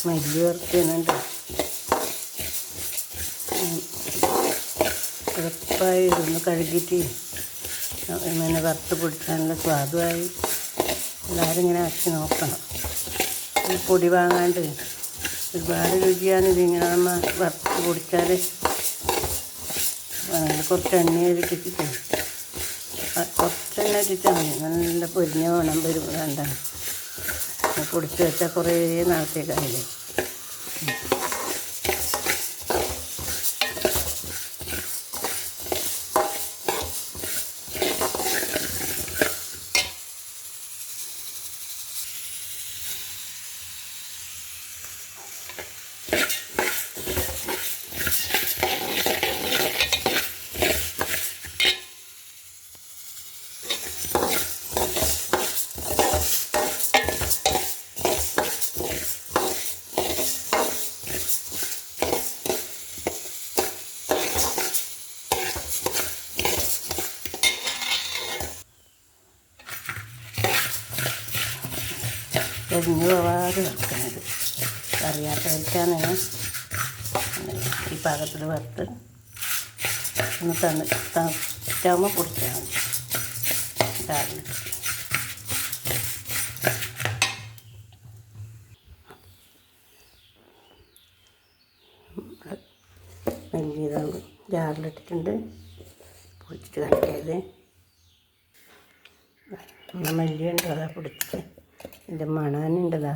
മല്ലി വറുത്തുന്നുണ്ട്. ഉറപ്പായി ഇരുന്ന് കഴുകിയിട്ട് ഇങ്ങനെ വറുത്ത് പൊടിച്ചാനുള്ള സ്വാദുമായി. എല്ലാവരും ഇങ്ങനെ ആക്കി നോക്കണം. ഈ പൊടി വാങ്ങാണ്ട് ഒരുപാട് രുചിയാണ് ഇതിങ്ങനെ നമ്മൾ വറുത്ത് പൊടിച്ചാൽ. കുറച്ച് എണ്ണയിലിട്ടിട്ട് കുറച്ച് എണ്ണ ഇട്ടിട്ടാൽ മതി. നല്ല പൊരിഞ്ഞ വേണം വരും. വേണ്ട പൊടിച്ച് വെച്ചാൽ കുറേ നാളത്തേക്കായില്ലേ. കരിഞ്ഞു പോവാതെ വെക്കുന്നത് അറിയാത്തവർക്കാണ് ഈ പാകത്തിൽ വറുത്ത് ഒന്ന് തണുത്താകുമ്പോൾ പൊടിച്ചാൽ മതി. രാവിലെ മല്ലിയിതാകും ജാറിലിട്ടിട്ടുണ്ട്. പൊടിച്ചിട്ട് കാണിക്കാതെ മല്ലിയുണ്ട്. അതാ പൊടിച്ചിട്ട് ഇതിൻ്റെ മണാനുണ്ടതാ.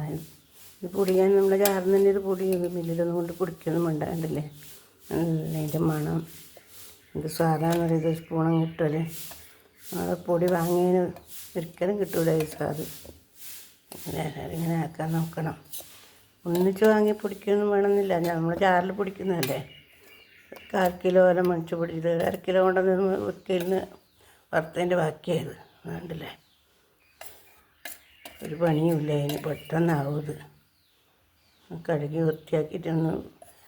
ഇത് പൊടിയാൻ നമ്മളെ ജാറിൽ തന്നെ ഇത് പൊടി മില്ലിലൊന്നും കൊണ്ട് പൊടിക്കൊന്നും വേണ്ടാണ്ടല്ലേ. അതിൻ്റെ മണം ഇത് സ്വാദാന്ന് പറയുന്നത്. ഒരു സ്പൂണം കിട്ടുമല്ലേ. നമ്മളെ പൊടി വാങ്ങിയതിന് ഒരിക്കലും കിട്ടൂല ഈ സ്വാദ്. ഇങ്ങനെ ആക്കാൻ നോക്കണം. ഒന്നിച്ച് വാങ്ങി പൊടിക്കൊന്നും വേണമെന്നില്ല. നമ്മൾ ജാറിൽ പൊടിക്കുന്നതല്ലേ. 1/4 കിലോ മണിച്ച് പൊടി. ഇത് 1/2 കിലോ കൊണ്ടുവന്ന് വെക്കലിന് വറുത്തതിൻ്റെ ബാക്കിയായത് വേണ്ടല്ലേ. ഒരു പണിയുമില്ല അതിന്. പെട്ടെന്നാവും ഇത്. കഴുകി വൃത്തിയാക്കിയിട്ടൊന്ന്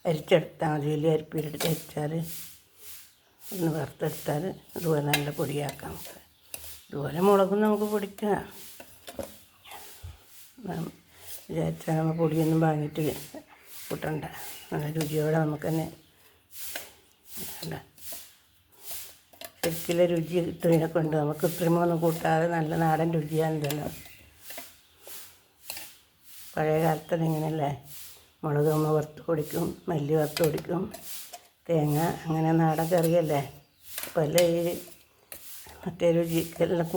അരിച്ചെടുത്താൽ മതി. വലിയ അരിപ്പിയിലെടുത്ത് അരിച്ചാൽ ഒന്ന് വറുത്തെടുത്താൽ ഇതുപോലെ നല്ല പൊടിയാക്കാം നമുക്ക്. ഇതുപോലെ മുളകും നമുക്ക് പൊടിക്കാം. വിചാരിച്ചാൽ നമ്മൾ പൊടിയൊന്നും വാങ്ങിയിട്ട് കൂട്ടണ്ട. നല്ല രുചിയോടെ നമുക്ക് തന്നെ ശരിക്കുള്ള രുചി കിട്ടുന്നതിനെ കൊണ്ട് നമുക്ക് കൃത്രിമൊന്നും കൂട്ടാതെ നല്ല നാടൻ രുചിയാണിതല്ലോ. പഴയ കാലത്തത് ഇങ്ങനെയല്ലേ. മുളക് നമ്മൾ വറുത്ത് പൊടിക്കും, മല്ലി വറുത്ത് പൊടിക്കും, തേങ്ങ, അങ്ങനെ നാടൻ കറിയല്ലേ. അപ്പോൾ എല്ലാം ഈ മറ്റേ രുചിക്കെല്ലാം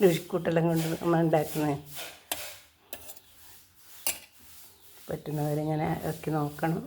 രുചിക്കൂട്ടെല്ലാം കൊണ്ട് നമ്മൾ ഉണ്ടാക്കുന്നത്. പറ്റുന്നവരിങ്ങനെ ഇറക്കി നോക്കണം.